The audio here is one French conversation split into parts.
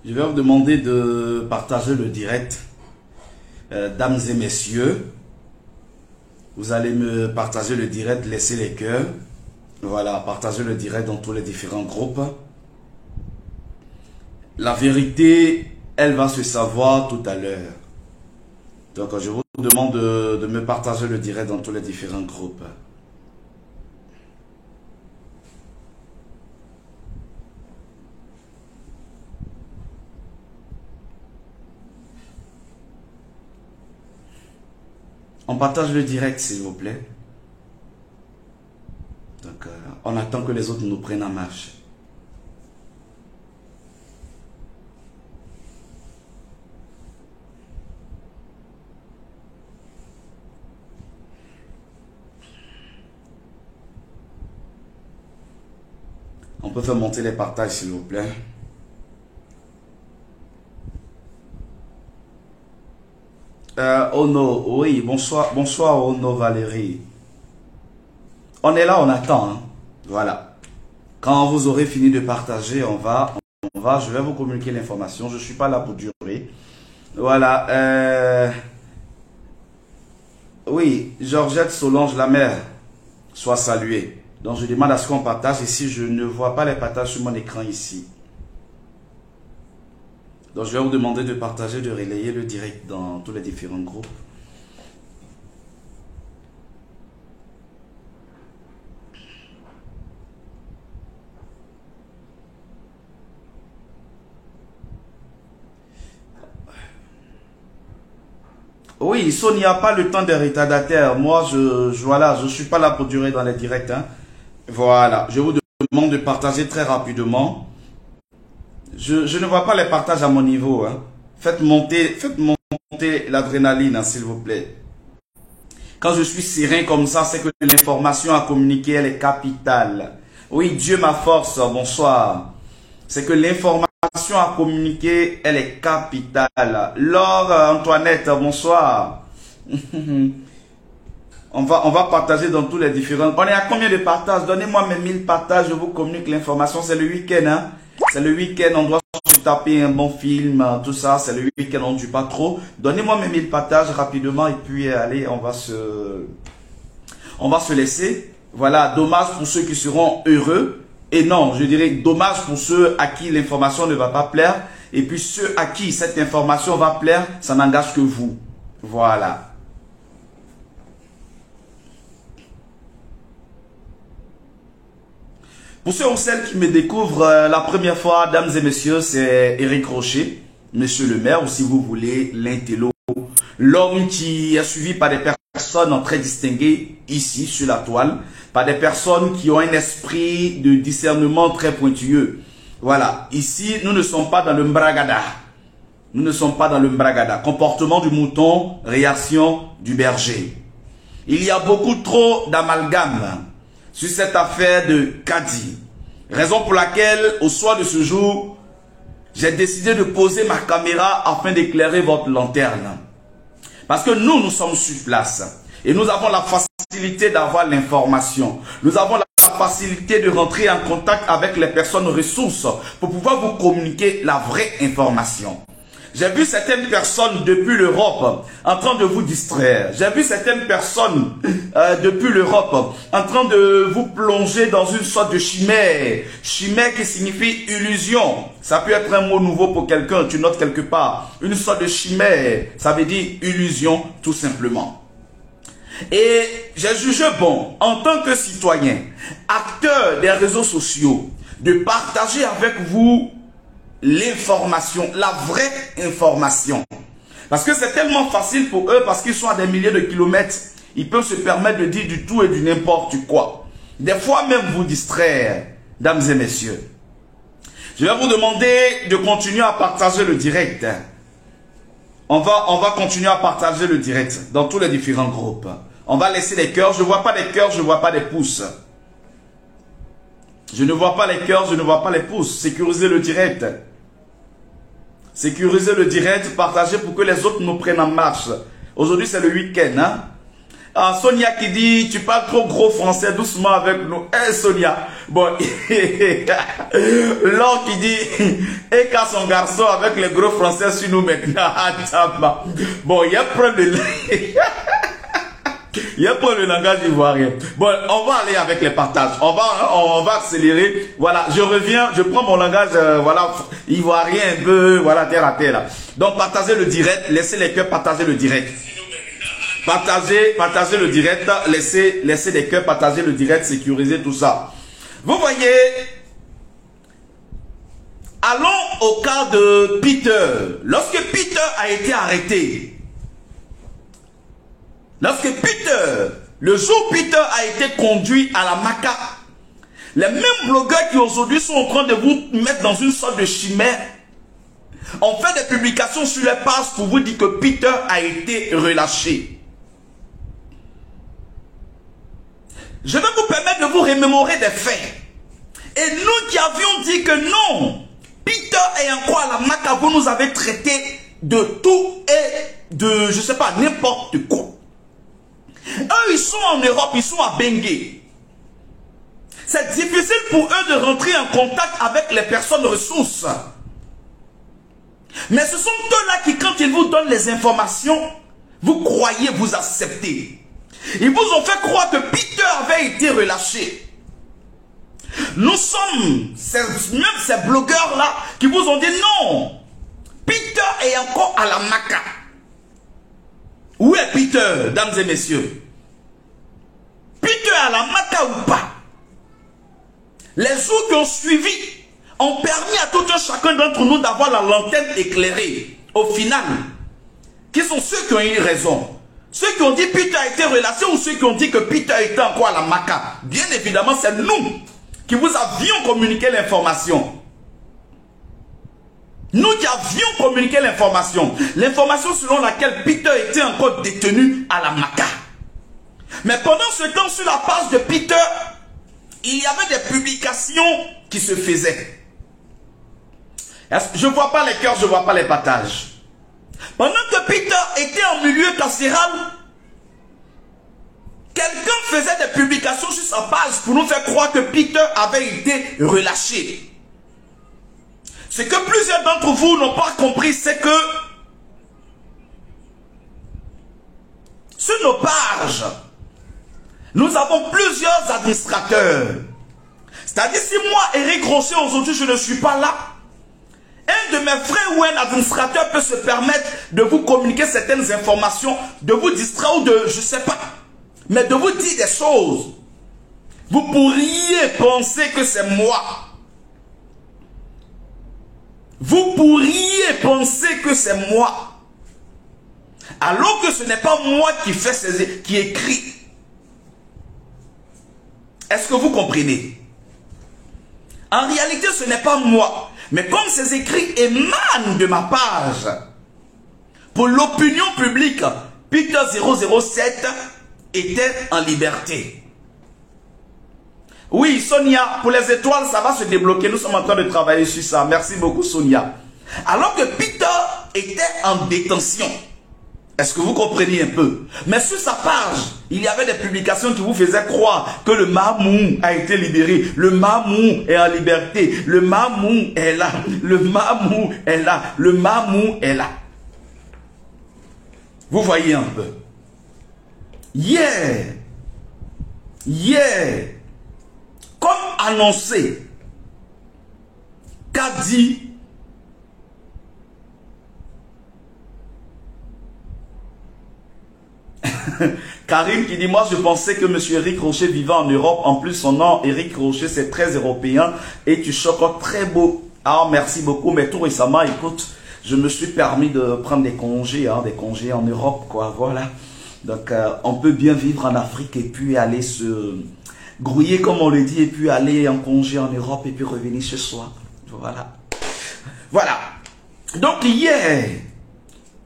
Je vais vous demander de partager le direct. Dames et messieurs, vous allez me partager le direct, laisser les cœurs. Voilà, partagez le direct dans tous les différents groupes. La vérité, elle va se savoir tout à l'heure. Donc, je vous demande de me partager le direct dans tous les différents groupes. On partage le direct, s'il vous plaît. Donc, on attend que les autres nous prennent en marche. On peut faire monter les partages, s'il vous plaît. Ono, oui, bonsoir, bonsoir Ono Valérie. On est là, on attend. Hein. Voilà. Quand vous aurez fini de partager, je vais vous communiquer l'information. Je ne suis pas là pour durer. Voilà. Oui, Georgette Solange, la mère, soit saluée. Donc je demande à ce qu'on partage. Ici, je ne vois pas les partages sur mon écran ici. Donc je vais vous demander de partager, de relayer le direct dans tous les différents groupes. Oui, Sonia, pas le temps des retardataires. Moi, voilà, je suis pas là pour durer dans les directs. Hein. Voilà, je vous demande de partager très rapidement. Je ne vois pas les partages à mon niveau. Hein. Faites monter l'adrénaline, hein, s'il vous plaît. Quand je suis serein comme ça, c'est que l'information à communiquer, elle est capitale. Oui, Dieu ma force, bonsoir. C'est que l'information à communiquer, elle est capitale. Laure Antoinette, bonsoir. On va partager dans tous les différents... On est à combien de partages? Donnez-moi mes 1000 partages, je vous communique l'information. C'est le week-end, hein? C'est le week-end, on doit se taper un bon film, tout ça. C'est le week-end, on ne tue pas trop. Donnez-moi mes 1000 partages rapidement et puis allez, on va se laisser. Voilà, dommage pour ceux qui seront heureux. Et non, je dirais dommage pour ceux à qui l'information ne va pas plaire. Et puis ceux à qui cette information va plaire, ça n'engage que vous. Voilà. Pour ceux ou celles qui me découvrent la première fois, dames et messieurs, c'est Éric Rocher, monsieur le maire, ou si vous voulez, l'intello. L'homme qui est suivi par des personnes très distinguées ici sur la toile, par des personnes qui ont un esprit de discernement très pointilleux. Voilà, ici, nous ne sommes pas dans le mbragada. Nous ne sommes pas dans le mbragada. Comportement du mouton, réaction du berger. Il y a beaucoup trop d'amalgame sur cette affaire de Kadi. Raison pour laquelle, au soir de ce jour, j'ai décidé de poser ma caméra afin d'éclairer votre lanterne. Parce que nous sommes sur place. Et nous avons la facilité d'avoir l'information. Nous avons la facilité de rentrer en contact avec les personnes ressources pour pouvoir vous communiquer la vraie information. J'ai vu certaines personnes depuis l'Europe en train de vous distraire. J'ai vu certaines personnes depuis l'Europe en train de vous plonger dans une sorte de chimère. Chimère qui signifie illusion. Ça peut être un mot nouveau pour quelqu'un, tu notes quelque part. Une sorte de chimère, ça veut dire illusion tout simplement. Et j'ai jugé bon, en tant que citoyen, acteur des réseaux sociaux, de partager avec vous l'information, la vraie information. Parce que c'est tellement facile pour eux, parce qu'ils sont à des milliers de kilomètres, ils peuvent se permettre de dire du tout et du n'importe quoi. Des fois même vous distraire, dames et messieurs. Je vais vous demander de continuer à partager le direct. On va continuer à partager le direct dans tous les différents groupes. On va laisser les cœurs. Je ne vois pas les cœurs, je ne vois pas les pouces. Je ne vois pas les cœurs, je ne vois pas les pouces. Sécurisez le direct. Sécurisez le direct, partagez pour que les autres nous prennent en marche. Aujourd'hui, c'est le week-end. Hein? Ah, Sonia qui dit, tu parles trop gros français, doucement avec nous. Eh, Sonia. Bon, Laure qui dit, et qu'à son garçon avec les gros français sur nous maintenant. Bon, il y a un problème. Il y a pas le langage ivoirien. Bon, on va aller avec les partages. On va accélérer. Voilà, je reviens, je prends mon langage, voilà, ivoirien un peu, voilà, terre à terre. Là. Donc, partagez le direct, laissez les cœurs partager le direct. Partagez le direct, laissez les cœurs partager le direct, sécuriser tout ça. Vous voyez, allons au cas de Peter. Lorsque Peter a été arrêté, lorsque Peter, le jour où Peter a été conduit à la Maca, les mêmes blogueurs qui aujourd'hui sont en train de vous mettre dans une sorte de chimère, ont fait des publications sur les pages pour vous dire que Peter a été relâché. Je vais vous permettre de vous remémorer des faits. Et nous qui avions dit que non, Peter est encore à la Maca, vous nous avez traité de tout et de, je sais pas, n'importe quoi. Eux, ils sont en Europe, ils sont à Bengué. C'est difficile pour eux de rentrer en contact avec les personnes ressources. Mais ce sont eux-là qui, quand ils vous donnent les informations, vous croyez, vous acceptez. Ils vous ont fait croire que Peter avait été relâché. Nous sommes, même ces blogueurs-là, qui vous ont dit non, Peter est encore à la Maca. Où est Peter, dames et messieurs? Peter à la Maca ou pas? Les jours qui ont suivi ont permis à tout un chacun d'entre nous d'avoir la lanterne éclairée. Au final, qui sont ceux qui ont eu raison? Ceux qui ont dit Peter a été relâché ou ceux qui ont dit que Peter était encore à la Maca? Bien évidemment, c'est nous qui vous avions communiqué l'information. Nous qui avions communiqué l'information. L'information selon laquelle Peter était encore détenu à la Maca. Mais pendant ce temps, sur la page de Peter, il y avait des publications qui se faisaient. Je ne vois pas les cœurs, je ne vois pas les partages. Pendant que Peter était en milieu carcéral, quelqu'un faisait des publications sur sa page pour nous faire croire que Peter avait été relâché. Ce que plusieurs d'entre vous n'ont pas compris, c'est que sur nos pages, nous avons plusieurs administrateurs. C'est-à-dire, si moi, Eric Rocher, aujourd'hui, je ne suis pas là, un de mes frères ou un administrateur peut se permettre de vous communiquer certaines informations, de vous distraire ou de, je ne sais pas, mais de vous dire des choses. Vous pourriez penser que c'est moi. Vous pourriez penser que c'est moi. Alors que ce n'est pas moi qui écrit. Est-ce que vous comprenez? En réalité, ce n'est pas moi. Mais comme ces écrits émanent de ma page, pour l'opinion publique, Peter 007 était en liberté. Oui, Sonia, pour les étoiles, ça va se débloquer. Nous sommes en train de travailler sur ça. Merci beaucoup, Sonia. Alors que Peter était en détention. Est-ce que vous comprenez un peu? Mais sur sa page, il y avait des publications qui vous faisaient croire que le Mamou a été libéré. Le Mamou est en liberté. Le Mamou est là. Le Mamou est là. Le Mamou est là. Vous voyez un peu. Hier, comme annoncé, qu'a dit Karim qui dit, moi je pensais que M. Eric Rocher vivait en Europe. En plus son nom, Eric Rocher, c'est très européen. Et tu choques très beau. Ah, merci beaucoup. Mais tout récemment, écoute, je me suis permis de prendre des congés en Europe, quoi. Voilà. Donc, on peut bien vivre en Afrique et puis aller se grouiller, comme on le dit, et puis aller en congé en Europe et puis revenir chez soi. Voilà. Voilà. Donc, hier,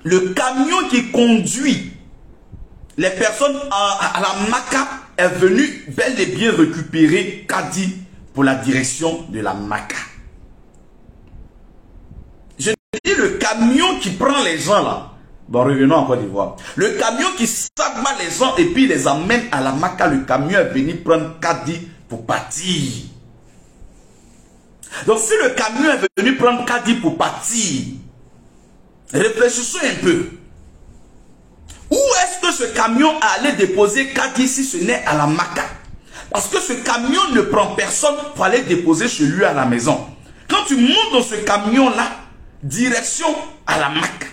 le camion qui conduit les personnes à la Maca est venu bel et bien récupérer Kadi pour la direction de la Maca. Je dis le camion qui prend les gens là, Bon, revenons en Côte d'Ivoire. Le camion qui s'abat les gens et puis les emmène à la Maca, le camion est venu prendre Kadi pour partir. Donc si le camion est venu prendre Kadi pour partir, réfléchissons un peu. Où est-ce que ce camion allait déposer Kadi si ce n'est à la Maca? Parce que ce camion ne prend personne pour aller déposer chez lui à la maison. Quand tu montes dans ce camion-là, direction à la Maca.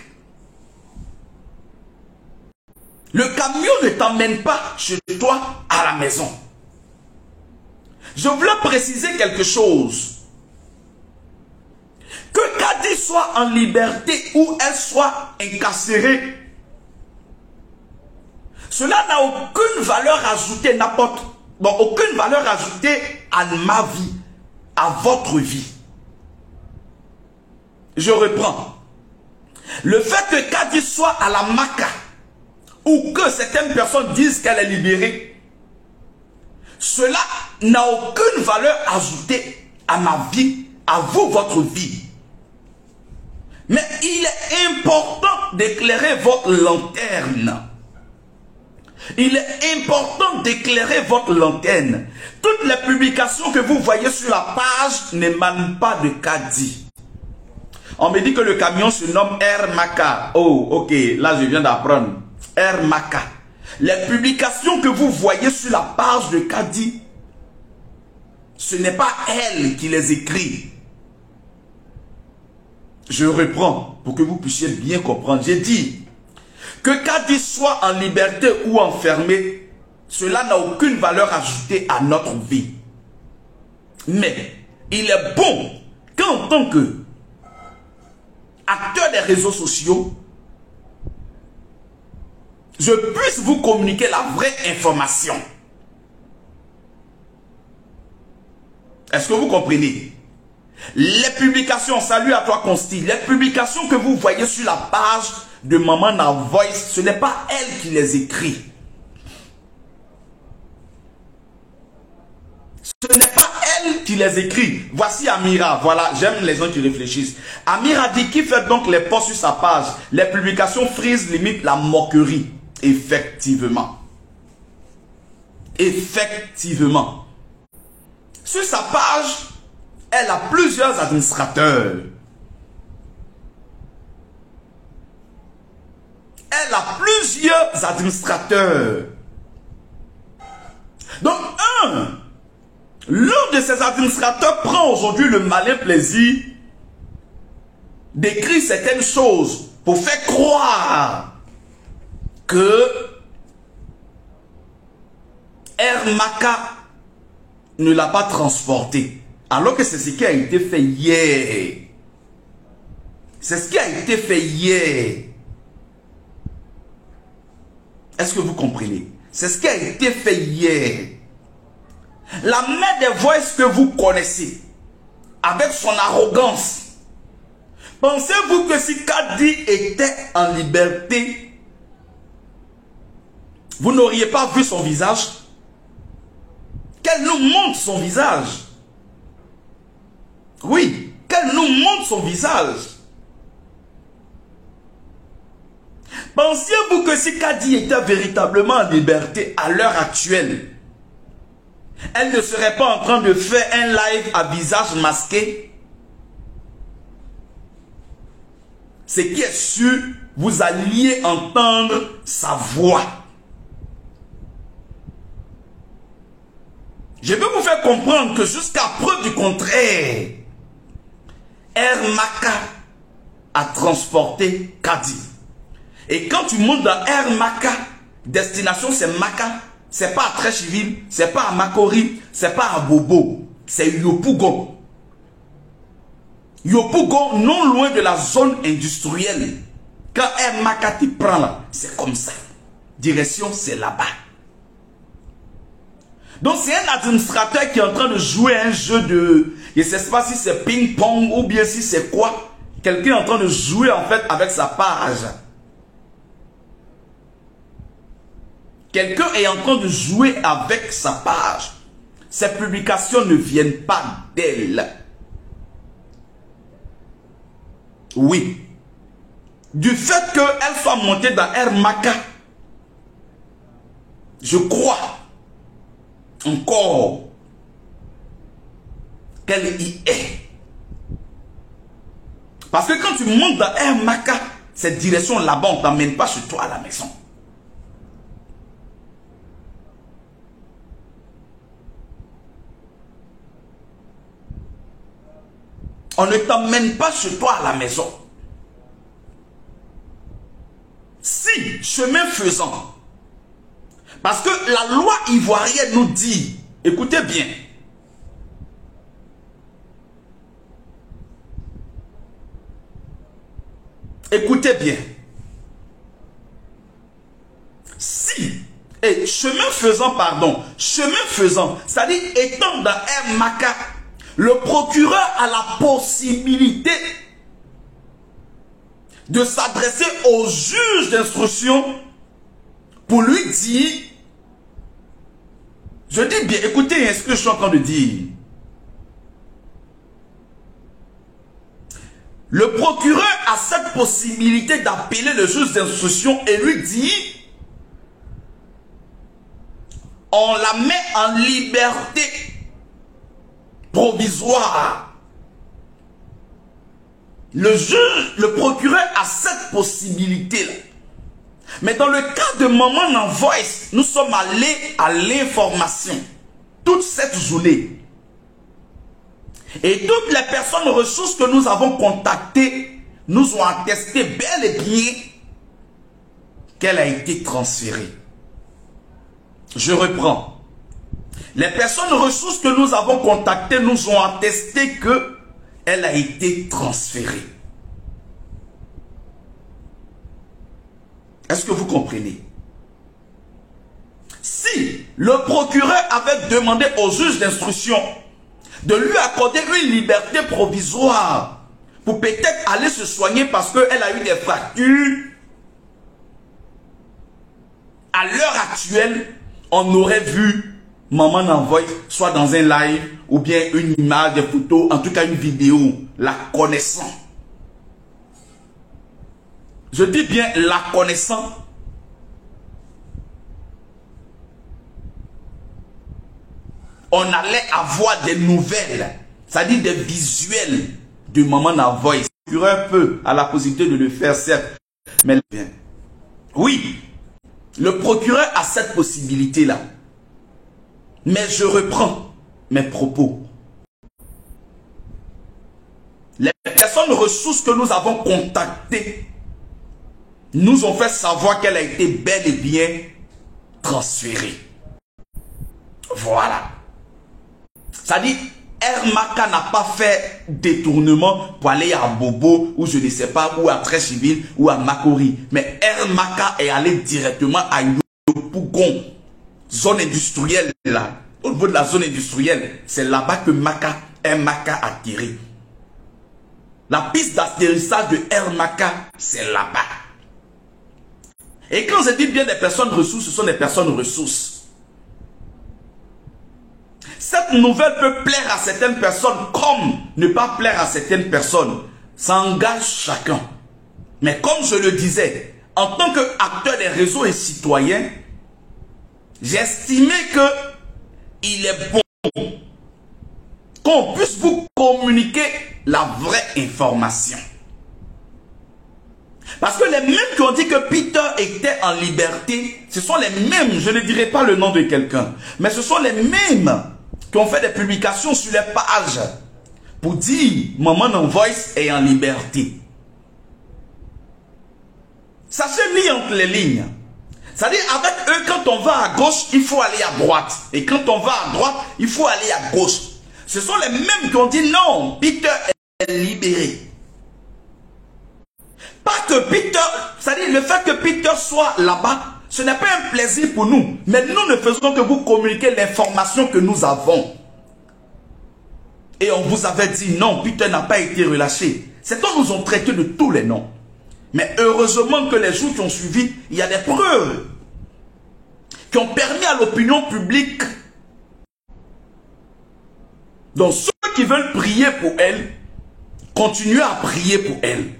Le camion ne t'emmène pas chez toi à la maison. Je voulais préciser quelque chose. Que Kadi soit en liberté ou elle soit incarcérée, cela n'a aucune valeur ajoutée, aucune valeur ajoutée à ma vie, à votre vie. Je reprends. Le fait que Kadi soit à la Maca, ou que certaines personnes disent qu'elle est libérée, cela n'a aucune valeur ajoutée à ma vie, à vous, votre vie. Mais il est important d'éclairer votre lanterne. Il est important d'éclairer votre lanterne. Toutes les publications que vous voyez sur la page n'émanent pas de Kadi. On me dit que le camion se nomme Air Maca. Oh, ok, là je viens d'apprendre. Air Maca. Les publications que vous voyez sur la page de Kadi, ce n'est pas elle qui les écrit. Je reprends pour que vous puissiez bien comprendre. J'ai dit que Kadi soit en liberté ou enfermé, cela n'a aucune valeur ajoutée à notre vie. Mais il est bon qu'en tant que acteur des réseaux sociaux, je puisse vous communiquer la vraie information. Est-ce que vous comprenez? Les publications, salut à toi Consti, les publications que vous voyez sur la page de Maman Na Voice, ce n'est pas elle qui les écrit. Ce n'est pas elle qui les écrit. Voici Amira, voilà, j'aime les gens qui réfléchissent. Amira dit qui fait donc les posts sur sa page. Les publications frisent limite la moquerie. Effectivement. Effectivement. Sur sa page, elle a plusieurs administrateurs. Elle a plusieurs administrateurs. Donc, l'un de ces administrateurs prend aujourd'hui le malin plaisir d'écrire certaines choses pour faire croire que Air Maca ne l'a pas transporté. Alors que c'est ce qui a été fait hier. C'est ce qui a été fait hier. Est-ce que vous comprenez? C'est ce qui a été fait hier. La mère des voices que vous connaissez, avec son arrogance, pensez-vous que si Kadi était en liberté, vous n'auriez pas vu son visage? Qu'elle nous montre son visage. Oui, qu'elle nous montre son visage. Pensiez-vous que si Kadi était véritablement en liberté à l'heure actuelle, elle ne serait pas en train de faire un live à visage masqué? Ce qui est sûr, vous alliez entendre sa voix. Je vais vous faire comprendre que jusqu'à preuve du contraire, Air Maca a transporté Kadi. Et quand tu montes dans Air Maca, destination c'est Maca, c'est pas à Treichville, c'est pas à Makori, c'est pas à Bobo, c'est Yopougon. Yopougon, non loin de la zone industrielle. Quand Air Maca t'y prend là, c'est comme ça. Direction, c'est là-bas. Donc c'est un administrateur qui est en train de jouer un jeu de... Je ne sais pas si c'est ping-pong ou bien si c'est quoi. Quelqu'un est en train de jouer en fait avec sa page. Quelqu'un est en train de jouer avec sa page. Ces publications ne viennent pas d'elle. Oui. du fait qu'elle soit montée dans Air Maka, je crois encore qu'elle y est. Parce que quand tu montes dans Air Maka, cette direction là-bas, on ne t'emmène pas chez toi à la maison. On ne t'emmène pas chez toi à la maison. Si, chemin faisant, parce que la loi ivoirienne nous dit, écoutez bien, écoutez bien, si, et chemin faisant, c'est-à-dire étant dans un Maka, le procureur a la possibilité de s'adresser au juge d'instruction pour lui dire, je dis bien, écoutez ce que je suis en train de dire. Le procureur a cette possibilité d'appeler le juge d'instruction et lui dire, on la met en liberté provisoire. Le juge, le procureur a cette possibilité-là. Mais dans le cas de Maman en Voice, nous sommes allés à l'information toute cette journée. Et toutes les personnes ressources que nous avons contactées nous ont attesté bel et bien qu'elle a été transférée. Je reprends. Les personnes ressources que nous avons contactées nous ont attesté qu'elle a été transférée. Est-ce que vous comprenez? Si le procureur avait demandé au juge d'instruction de lui accorder une liberté provisoire pour peut-être aller se soigner parce qu'elle a eu des fractures, à l'heure actuelle, on aurait vu Maman Envoy soit dans un live ou bien une image, des photos, en tout cas une vidéo, la connaissant. Je dis bien la connaissant. On allait avoir des nouvelles, c'est-à-dire des visuels de Maman Envoy. Le procureur peut à la possibilité de le faire, certes, mais bien. Oui, le procureur a cette possibilité-là. Mais je reprends mes propos. Les personnes ressources que nous avons contactées nous ont fait savoir qu'elle a été bel et bien transférée. Voilà. C'est-à-dire, Maka n'a pas fait détournement pour aller à Bobo ou je ne sais pas, ou à Tréchiville ou à Makori. Mais Maka est allé directement à Yopougon, zone industrielle là. Au niveau de la zone industrielle, c'est là-bas que Maka a atterri. La piste d'atterrissage de Maka, c'est là-bas. Et quand je dis bien des personnes ressources, ce sont des personnes ressources. Cette nouvelle peut plaire à certaines personnes comme ne pas plaire à certaines personnes. Ça engage chacun. Mais comme je le disais, en tant qu'acteur des réseaux et citoyen, j'estimais qu'il est bon qu'on puisse vous communiquer la vraie information. Parce que les mêmes qui ont dit que Peter était en liberté, ce sont les mêmes, je ne dirai pas le nom de quelqu'un, mais ce sont les mêmes qui ont fait des publications sur les pages pour dire Maman en Voice est en liberté. Ça se lit entre les lignes. C'est-à-dire avec eux, quand on va à gauche, il faut aller à droite. Et quand on va à droite, il faut aller à gauche. Ce sont les mêmes qui ont dit non, Peter est libéré. Pas que Peter, c'est-à-dire le fait que Peter soit là-bas, ce n'est pas un plaisir pour nous. Mais nous ne faisons que vous communiquer l'information que nous avons. Et on vous avait dit non, Peter n'a pas été relâché. C'est eux nous ont traité de tous les noms. Mais heureusement que les jours qui ont suivi, il y a des preuves qui ont permis à l'opinion publique. Donc ceux qui veulent prier pour elle, continuez à prier pour elle.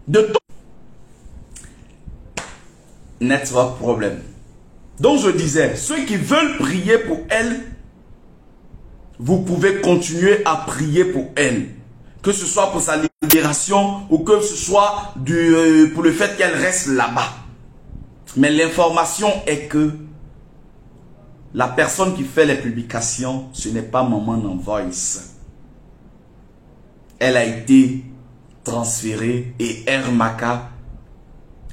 De tout. Network problème. Donc je disais, ceux qui veulent prier pour elle, vous pouvez continuer à prier pour elle. Que ce soit pour sa libération ou que ce soit pour le fait qu'elle reste là-bas. Mais l'information est que la personne qui fait les publications, ce n'est pas Maman Non Voice. Elle a été transférée et Air Maka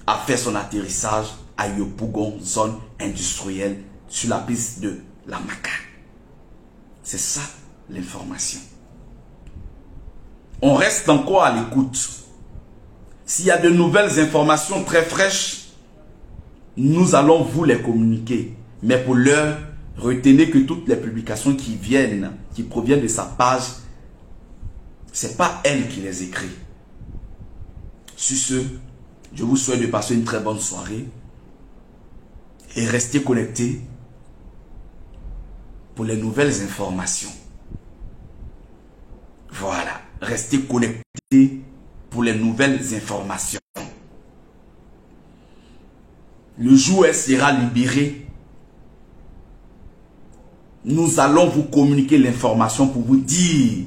a fait son atterrissage à Yopougon, zone industrielle, sur la piste de la Maka. C'est ça l'information. On reste encore à l'écoute. S'il y a de nouvelles informations très fraîches, nous allons vous les communiquer. Mais pour l'heure, retenez que toutes les publications qui proviennent de sa page, ce n'est pas elle qui les écrit. Sur ce, je vous souhaite de passer une très bonne soirée et restez connectés pour les nouvelles informations. Voilà, restez connectés pour les nouvelles informations. Le jour où elle sera libérée, nous allons vous communiquer l'information pour vous dire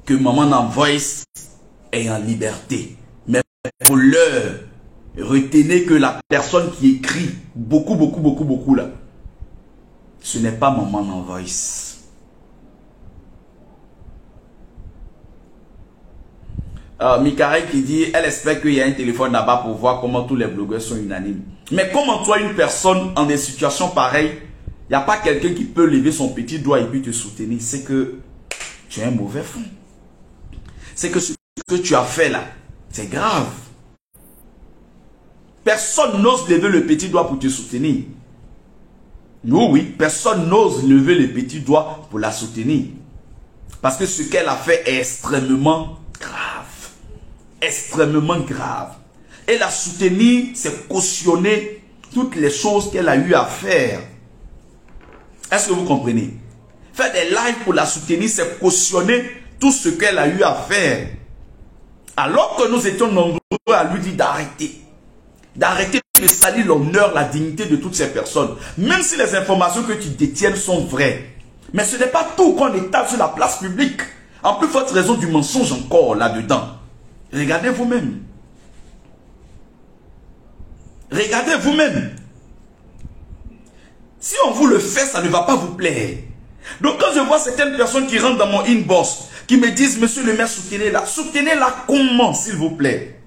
que Maman Non Voice est en liberté. Mais pour l'heure, retenez que la personne qui écrit beaucoup là, ce n'est pas Maman Non Voice. Mikael qui dit, elle espère qu'il y a un téléphone là-bas pour voir comment tous les blogueurs sont unanimes. Mais comment toi, une personne en des situations pareilles, il n'y a pas quelqu'un qui peut lever son petit doigt et puis te soutenir. C'est que tu es un mauvais fond. C'est que ce que tu as fait là, c'est grave. Personne n'ose lever le petit doigt pour te soutenir. Oui, personne n'ose lever le petit doigt pour la soutenir. Parce que ce qu'elle a fait est extrêmement grave. Extrêmement grave. Et la soutenir, c'est cautionner toutes les choses qu'elle a eu à faire. Est-ce que vous comprenez? Faire des lives pour la soutenir, c'est cautionner tout ce qu'elle a eu à faire. Alors que nous étions nombreux à lui dire d'arrêter. D'arrêter de salir l'honneur, la dignité de toutes ces personnes. Même si les informations que tu détiennes sont vraies. Mais ce n'est pas tout qu'on étale sur la place publique. En plus forte raison du mensonge encore là-dedans. Regardez vous-même. Regardez vous-même. Si on vous le fait, ça ne va pas vous plaire. Donc quand je vois certaines personnes qui rentrent dans mon inbox, qui me disent, monsieur le maire, soutenez-la. Soutenez-la comment, s'il vous plaît?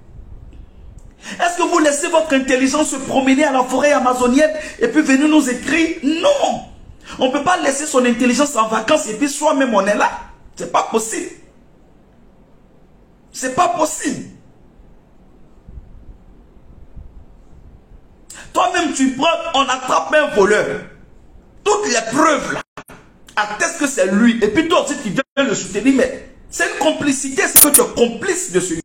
Est-ce que vous laissez votre intelligence se promener à la forêt amazonienne et puis venir nous écrire? Non. On ne peut pas laisser son intelligence en vacances et puis soi-même on est là. C'est pas possible. C'est pas possible. Toi-même tu prends, on attrape un voleur. Toutes les preuves là attestent que c'est lui. Et puis toi aussi tu viens le soutenir. Mais c'est une complicité, c'est que tu es complice de celui.